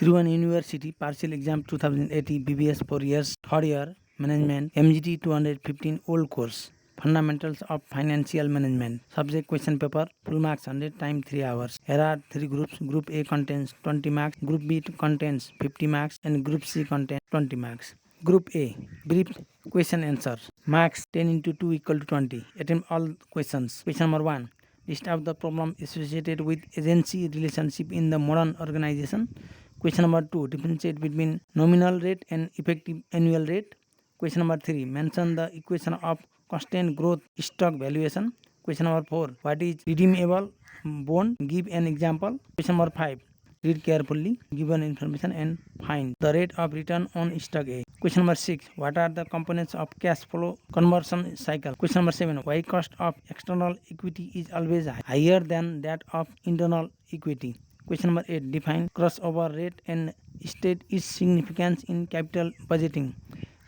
Trivandrum University partial exam 2080 BBS 4 years, third year management, MGT 215 old course. Fundamentals of Financial Management. Subject question paper, full marks 100, time 3 hours. Here are 3 groups. Group A contains 20 marks, Group B contains 50 marks, and Group C contains 20 marks. Group A, brief question answer. Marks 10 into 2 equal to 20. Attempt all questions. Question number 1. List of the problem associated with agency relationship in the modern organization. Question number 2. Differentiate between nominal rate and effective annual rate. Question number 3. Mention the equation of constant growth stock valuation. Question number 4. What is redeemable bond? Give an example. Question number 5. Read carefully given information and find the rate of return on stock A. Question number 6. What are the components of cash flow conversion cycle? Question number 7. Why cost of external equity is always higher than that of internal equity? Question number 8. Define crossover rate and state its significance in capital budgeting.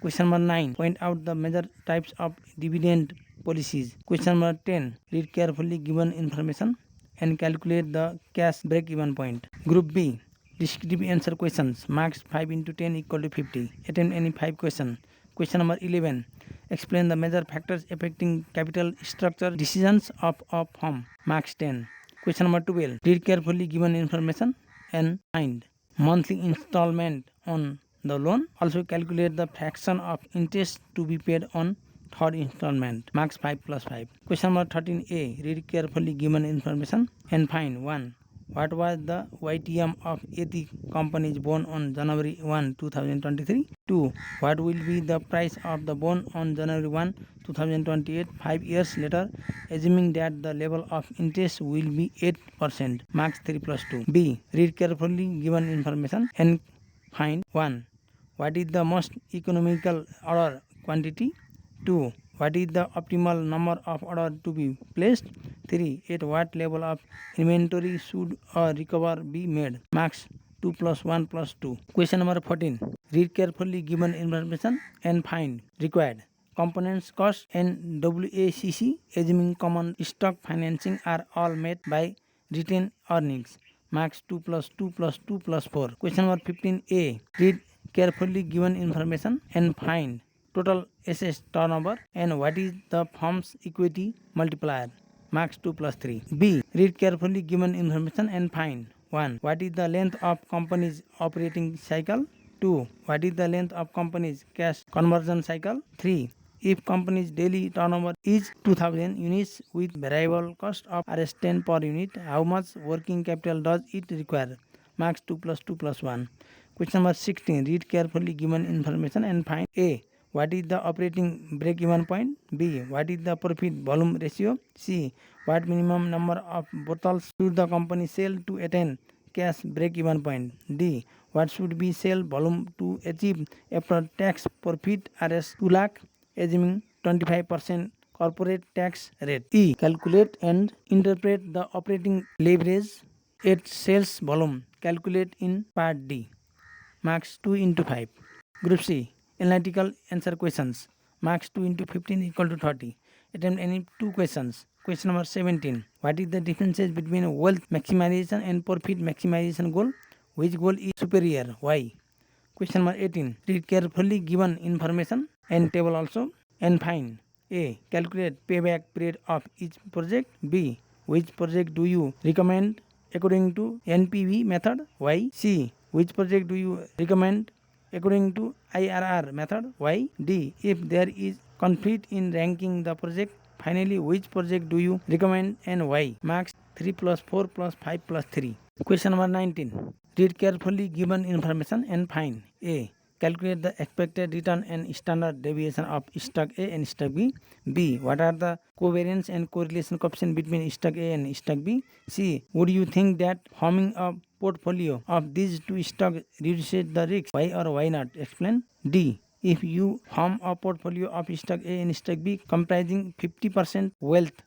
Question number 9. Point out the major types of dividend policies. Question number 10. Read carefully given information and calculate the cash break-even point. Group B. Descriptive answer questions. Marks 5 into 10 equal to 50. Attempt any 5 questions. Question number 11. Explain the major factors affecting capital structure decisions of a firm. Marks 10. Question number 12. Read carefully given information and find monthly installment on the loan. Also calculate the fraction of interest to be paid on third installment. Marks 5 plus 5. Question number 13a. Read carefully given information and find 1. What was the YTM of AT company's bond on January 1, 2023? 2. What will be the price of the bond on January 1, 2028, 5 years later, assuming that the level of interest will be 8%? Marks 3 plus 2. B. Read carefully given information and find 1. What is the most economical order quantity? 2. What is the optimal number of orders to be placed? 3. At what level of inventory should a recovery be made? Marks 2 plus 1 plus 2. Question number 14. Read carefully given information and find required components cost and WACC assuming common stock financing are all met by retained earnings. Marks 2 plus 2 plus 2 plus 4. Question number 15a. Read carefully given information and find total assets turnover and what is the firm's equity multiplier. Marks 2 plus 3. B. Read carefully given information and find 1. What is the length of company's operating cycle? 2. What is the length of company's cash conversion cycle? 3. If company's daily turnover is 2000 units with variable cost of Rs 10 per unit, how much working capital does it require? Marks 2 plus 2 plus 1. Question number 16. Read carefully given information and find A. What is the operating break-even point? B. What is the profit volume ratio? C. What minimum number of bottles should the company sell to attain cash break-even point? D. What should be sale volume to achieve after tax profit Rs 2 lakh, assuming 25% corporate tax rate? E. Calculate and interpret the operating leverage at sales volume. Calculate in part D. Marks 2 into 5. Group C. Analytical answer questions. Marks 2 into 15 equal to 30. Attempt any 2 questions. Question number 17. What is the differences between wealth maximization and profit maximization goal? Which goal is superior? Why? Question number 18. Read carefully given information and table also and find A. Calculate payback period of each project. B. Which project do you recommend according to NPV method? Why? C. Which project do you recommend according to IRR method? Why? D. If there is conflict in ranking the project, finally which project do you recommend and why? Marks 3 plus 4 plus 5 plus 3. Question number 19. Read carefully given information and find A. Calculate the expected return and standard deviation of stock A and stock B. B. What are the covariance and correlation coefficient between stock A and stock B? C. Would you think that forming a portfolio of these two stocks reduces the risk? Why or why not? Explain. D. If you form a portfolio of stock A and stock B comprising 50% wealth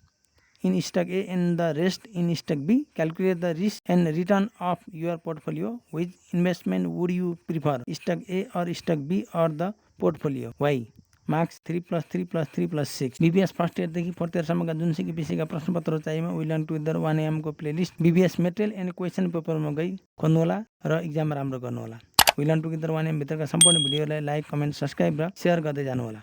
in stock A and the rest in stock B, calculate the risk and return of your portfolio. Which investment would you prefer, stock A or stock B or the portfolio? Why? Marks 3+3+3+6 BBS first इयरदेखि fourth इयरसम्मका जुनसुकै विषयका प्रश्नपत्र चाहिएमा we learn together 1am को playlist BBS material and question पेपरमा गई खोज्नुहोला र exam राम्रो गर्नुहोला। वी लर्न टुगेदर 1am भित्रका सम्पूर्ण भिडियोलाई लाइक, कमेन्ट, सब्सक्राइब र सेयर गर्दै जानुहोला।